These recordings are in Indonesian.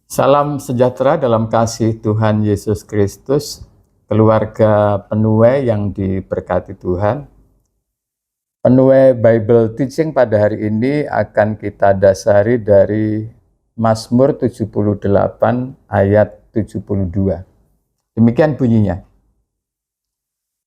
Salam sejahtera dalam kasih Tuhan Yesus Kristus, keluarga Penuai yang diberkati Tuhan. Penuai Bible Teaching pada hari ini akan kita dasari dari Mazmur 78 ayat 72. Demikian bunyinya.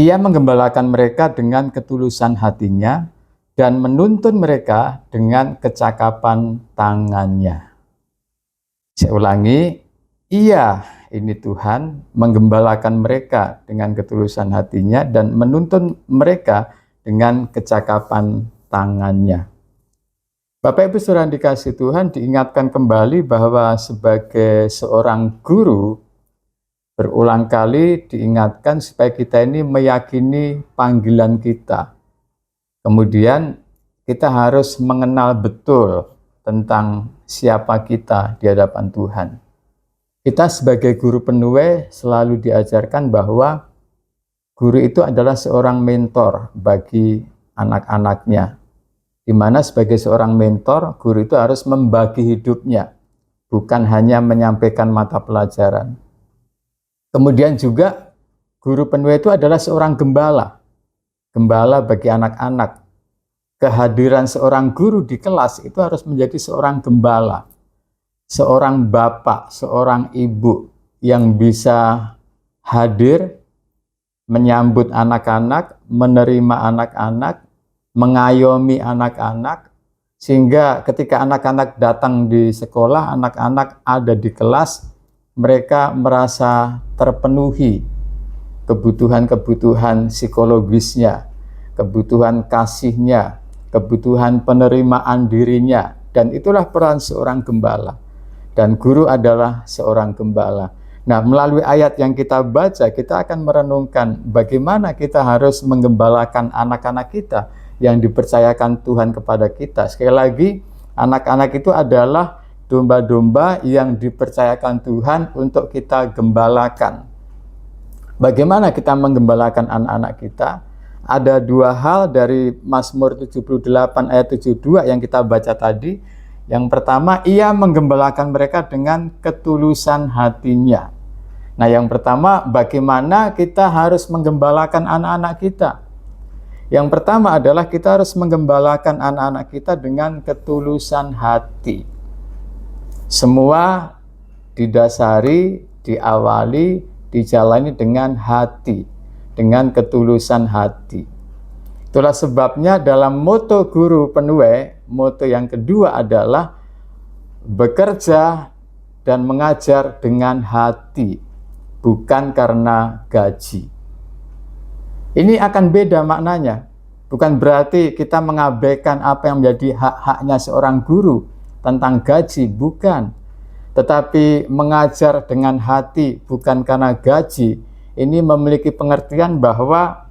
Ia menggembalakan mereka dengan ketulusan hatinya dan menuntun mereka dengan kecakapan tangannya. Saya ulangi, Ia, ini Tuhan, menggembalakan mereka dengan ketulusan hatinya dan menuntun mereka dengan kecakapan tangannya. Bapak Ibu Saudara dikasih Tuhan, diingatkan kembali bahwa sebagai seorang guru, berulang kali diingatkan supaya kita ini meyakini panggilan kita. Kemudian kita harus mengenal betul tentang siapa kita di hadapan Tuhan. Kita sebagai guru penuai selalu diajarkan bahwa guru itu adalah seorang mentor bagi anak-anaknya. Di mana sebagai seorang mentor, guru itu harus membagi hidupnya, bukan hanya menyampaikan mata pelajaran. Kemudian juga guru penuai itu adalah seorang gembala. Gembala bagi anak-anak. Kehadiran seorang guru di kelas itu harus menjadi seorang gembala, seorang bapak, seorang ibu yang bisa hadir, menyambut anak-anak, menerima anak-anak, mengayomi anak-anak, sehingga ketika anak-anak datang di sekolah, anak-anak ada di kelas, mereka merasa terpenuhi kebutuhan-kebutuhan psikologisnya, kebutuhan kasihnya, kebutuhan penerimaan dirinya, dan itulah peran seorang gembala. Dan guru adalah seorang gembala. Nah, melalui ayat yang kita baca, kita akan merenungkan bagaimana kita harus menggembalakan anak-anak kita yang dipercayakan Tuhan kepada kita. Sekali lagi, anak-anak itu adalah domba-domba yang dipercayakan Tuhan untuk kita gembalakan. Bagaimana kita menggembalakan anak-anak kita? Ada dua hal dari Mazmur 78 ayat 72 yang kita baca tadi. Yang pertama, ia menggembalakan mereka dengan ketulusan hatinya. Nah, yang pertama, bagaimana kita harus menggembalakan anak-anak kita? Yang pertama adalah kita harus menggembalakan anak-anak kita dengan ketulusan hati. Semua didasari, diawali, dijalani dengan hati, dengan ketulusan hati. Itulah sebabnya dalam moto guru penuai, moto yang kedua adalah bekerja dan mengajar dengan hati, bukan karena gaji. Ini akan beda maknanya. Bukan berarti kita mengabaikan apa yang menjadi hak-haknya seorang guru tentang gaji, bukan. Tetapi mengajar dengan hati, bukan karena gaji, ini memiliki pengertian bahwa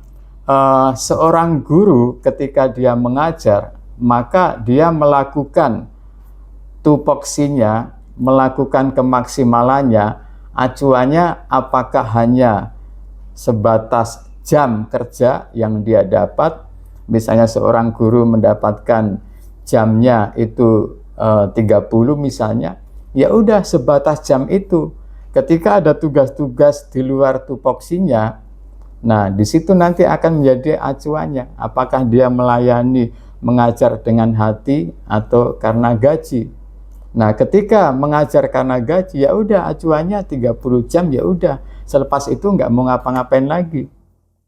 seorang guru ketika dia mengajar, maka dia melakukan tupoksinya, melakukan kemaksimalannya, acuannya apakah hanya sebatas jam kerja yang dia dapat. Misalnya seorang guru mendapatkan jamnya itu 30 misalnya, ya udah sebatas jam itu. Ketika ada tugas-tugas di luar tupoksinya, nah di situ nanti akan menjadi acuannya, apakah dia melayani, mengajar dengan hati atau karena gaji. Nah, ketika mengajar karena gaji, ya udah acuannya 30 jam, ya udah. Selepas itu nggak mau ngapa-ngapain lagi.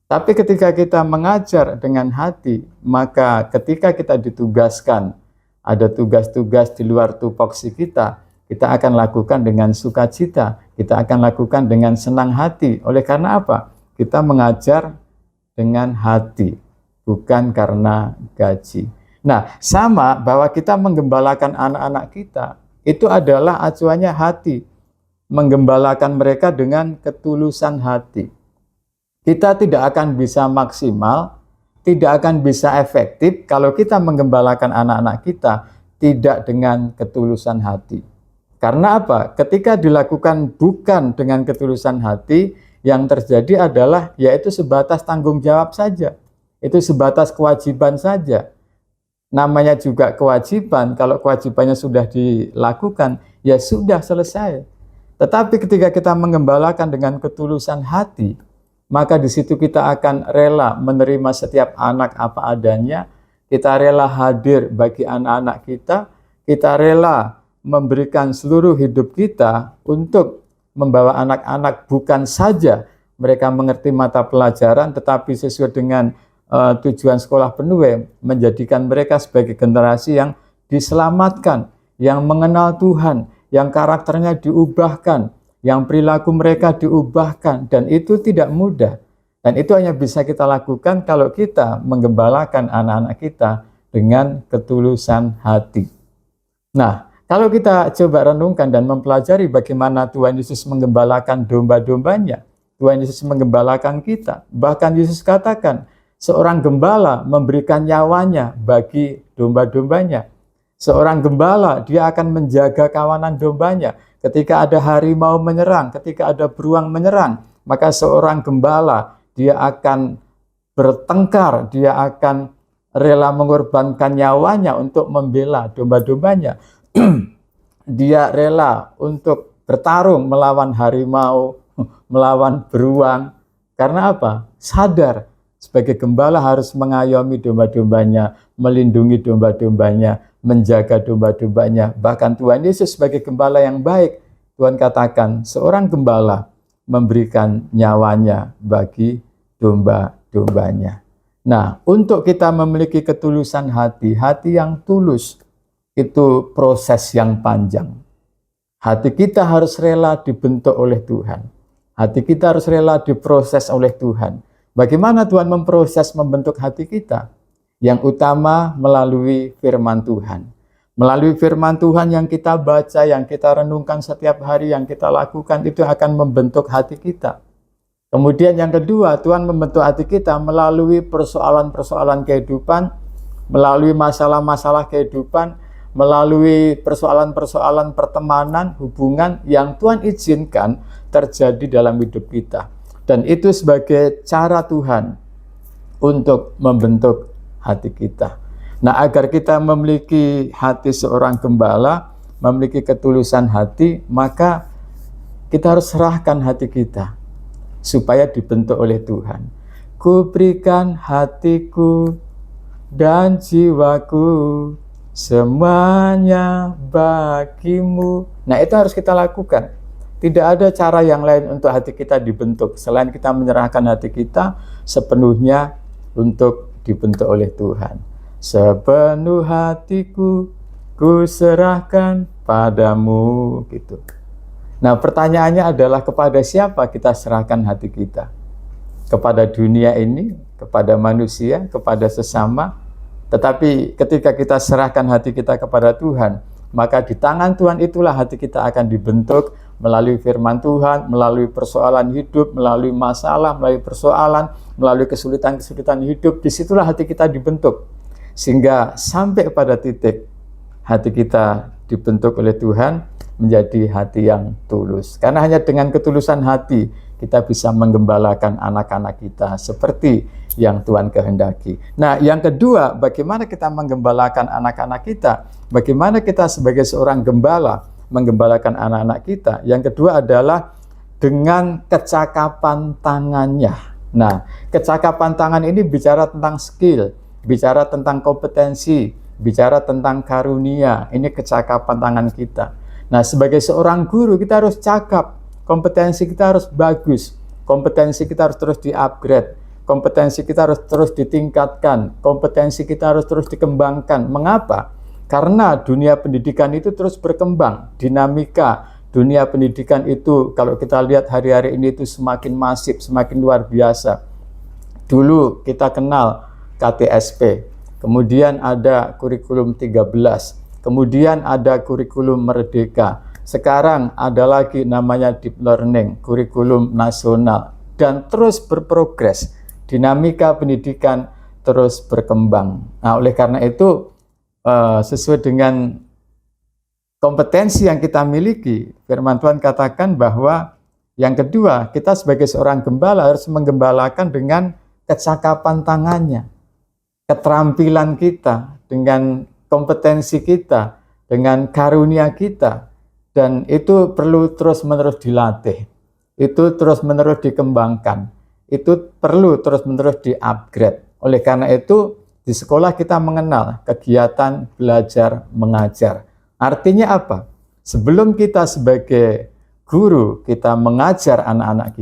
Tapi ketika kita mengajar dengan hati, maka ketika kita ditugaskan, ada tugas-tugas di luar tupoksi kita akan lakukan dengan sukacita, kita akan lakukan dengan senang hati. Oleh karena apa? Kita mengajar dengan hati, bukan karena gaji. Nah, sama bahwa kita menggembalakan anak-anak kita, itu adalah acuannya hati. Menggembalakan mereka dengan ketulusan hati. Kita tidak akan bisa maksimal, tidak akan bisa efektif kalau kita menggembalakan anak-anak kita tidak dengan ketulusan hati. Karena apa? Ketika dilakukan bukan dengan ketulusan hati, yang terjadi adalah yaitu sebatas tanggung jawab saja. Itu sebatas kewajiban saja. namanya juga kewajiban. Kalau kewajibannya sudah dilakukan, ya sudah selesai. Tetapi ketika kita menggembalakan dengan ketulusan hati, maka di situ kita akan rela menerima setiap anak apa adanya, kita rela hadir bagi anak-anak kita rela memberikan seluruh hidup kita untuk membawa anak-anak bukan saja mereka mengerti mata pelajaran, tetapi sesuai dengan tujuan sekolah penuh, menjadikan mereka sebagai generasi yang diselamatkan, yang mengenal Tuhan, yang karakternya diubahkan, yang perilaku mereka diubahkan, dan itu tidak mudah. Dan itu hanya bisa kita lakukan kalau kita menggembalakan anak-anak kita dengan ketulusan hati. Nah, kalau kita coba renungkan dan mempelajari bagaimana Tuhan Yesus menggembalakan domba-dombanya, Tuhan Yesus menggembalakan kita. Bahkan Yesus katakan, seorang gembala memberikan nyawanya bagi domba-dombanya. Seorang gembala, dia akan menjaga kawanan dombanya. Ketika ada harimau menyerang, ketika ada beruang menyerang, maka seorang gembala, dia akan bertengkar, dia akan rela mengorbankan nyawanya untuk membela domba-dombanya. Dia rela untuk bertarung melawan harimau, melawan beruang. Karena apa? Sadar sebagai gembala harus mengayomi domba-dombanya, melindungi domba-dombanya, menjaga domba-dombanya. Bahkan Tuhan Yesus sebagai gembala yang baik, Tuhan katakan seorang gembala memberikan nyawanya bagi domba-dombanya. Nah, untuk kita memiliki ketulusan hati, hati yang tulus, itu proses yang panjang. Hati kita harus rela dibentuk oleh Tuhan. Hati kita harus rela diproses oleh Tuhan. Bagaimana Tuhan memproses, membentuk hati kita? Yang utama melalui firman Tuhan. Melalui firman Tuhan yang kita baca, yang kita renungkan setiap hari, yang kita lakukan, itu akan membentuk hati kita. Kemudian yang kedua, Tuhan membentuk hati kita melalui persoalan-persoalan kehidupan, melalui masalah-masalah kehidupan, melalui persoalan-persoalan pertemanan, hubungan yang Tuhan izinkan terjadi dalam hidup kita. Dan itu sebagai cara Tuhan untuk membentuk hati kita. Nah, agar kita memiliki hati seorang gembala, memiliki ketulusan hati, maka kita harus serahkan hati kita supaya dibentuk oleh Tuhan. Ku berikan hatiku dan jiwaku, semuanya bagimu. Nah, itu harus kita lakukan. Tidak ada cara yang lain untuk hati kita dibentuk selain kita menyerahkan hati kita sepenuhnya untuk dibentuk oleh Tuhan. Sepenuh hatiku ku serahkan padamu, gitu. Nah, pertanyaannya adalah kepada siapa kita serahkan hati kita? Kepada dunia ini, kepada manusia, kepada sesama. Tetapi ketika kita serahkan hati kita kepada Tuhan, maka di tangan Tuhan itulah hati kita akan dibentuk melalui firman Tuhan, melalui persoalan hidup, melalui masalah, melalui persoalan, melalui kesulitan-kesulitan hidup. Disitulah hati kita dibentuk. Sehingga sampai pada titik hati kita dibentuk oleh Tuhan menjadi hati yang tulus. Karena hanya dengan ketulusan hati kita bisa menggembalakan anak-anak kita seperti yang Tuhan kehendaki. Nah, yang kedua, bagaimana kita menggembalakan anak-anak kita? Bagaimana kita sebagai seorang gembala menggembalakan anak-anak kita? Yang kedua adalah dengan kecakapan tangannya. Nah, kecakapan tangan ini bicara tentang skill, bicara tentang kompetensi, bicara tentang karunia. Ini kecakapan tangan kita. Nah, sebagai seorang guru kita harus cakap, kompetensi kita harus bagus, kompetensi kita harus terus di-upgrade, kompetensi kita harus terus ditingkatkan, kompetensi kita harus terus dikembangkan. Mengapa? Karena dunia pendidikan itu terus berkembang, dinamika dunia pendidikan itu kalau kita lihat hari-hari ini itu semakin masif, semakin luar biasa. Dulu kita kenal KTSP, kemudian ada kurikulum 13, kemudian ada kurikulum Merdeka, sekarang ada lagi namanya Deep Learning, kurikulum nasional, dan terus berprogres. Dinamika pendidikan terus berkembang. Nah, oleh karena itu, sesuai dengan kompetensi yang kita miliki, firman Tuhan katakan bahwa yang kedua, kita sebagai seorang gembala harus menggembalakan dengan kecakapan tangannya, keterampilan kita, dengan kompetensi kita, dengan karunia kita, dan itu perlu terus-menerus dilatih, itu terus-menerus dikembangkan, itu perlu terus-menerus di-upgrade. Oleh karena itu, di sekolah kita mengenal kegiatan belajar mengajar. Artinya apa? Sebelum kita sebagai guru, kita mengajar anak-anak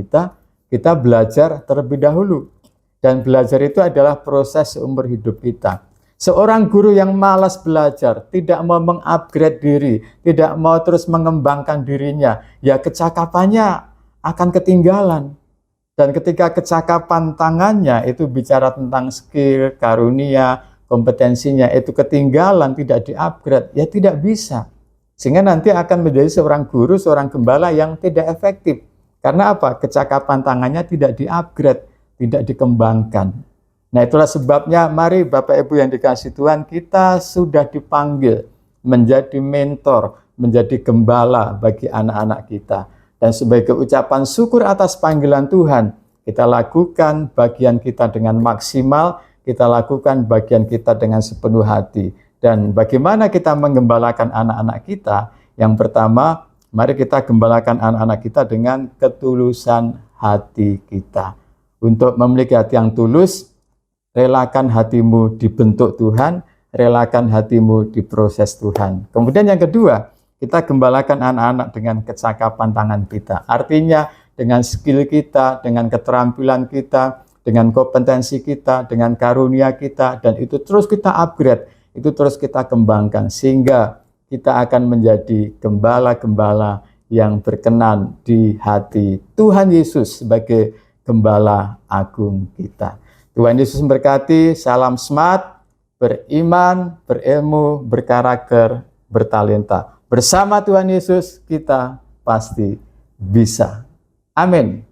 kita belajar terlebih dahulu. Dan belajar itu adalah proses seumur hidup kita. Seorang guru yang malas belajar, tidak mau mengupgrade diri, tidak mau terus mengembangkan dirinya, ya kecakapannya akan ketinggalan. Dan ketika kecakapan tangannya itu bicara tentang skill, karunia, kompetensinya itu ketinggalan, tidak di-upgrade, ya tidak bisa. Sehingga nanti akan menjadi seorang guru, seorang gembala yang tidak efektif. Karena apa? Kecakapan tangannya tidak di-upgrade, tidak dikembangkan. Nah, itulah sebabnya mari Bapak Ibu yang dikasihi Tuhan, kita sudah dipanggil menjadi mentor, menjadi gembala bagi anak-anak kita. Dan sebagai ucapan syukur atas panggilan Tuhan, kita lakukan bagian kita dengan maksimal, kita lakukan bagian kita dengan sepenuh hati. Dan bagaimana kita menggembalakan anak-anak kita? Yang pertama, mari kita gembalakan anak-anak kita dengan ketulusan hati kita. Untuk memiliki hati yang tulus, relakan hatimu dibentuk Tuhan, relakan hatimu diproses Tuhan. Kemudian yang kedua, kita gembalakan anak-anak dengan kecakapan tangan kita. Artinya dengan skill kita, dengan keterampilan kita, dengan kompetensi kita, dengan karunia kita, dan itu terus kita upgrade, itu terus kita kembangkan, sehingga kita akan menjadi gembala-gembala yang berkenan di hati Tuhan Yesus sebagai gembala agung kita. Tuhan Yesus memberkati, salam smart, beriman, berilmu, berkarakter, bertalenta. Bersama Tuhan Yesus kita pasti bisa. Amin.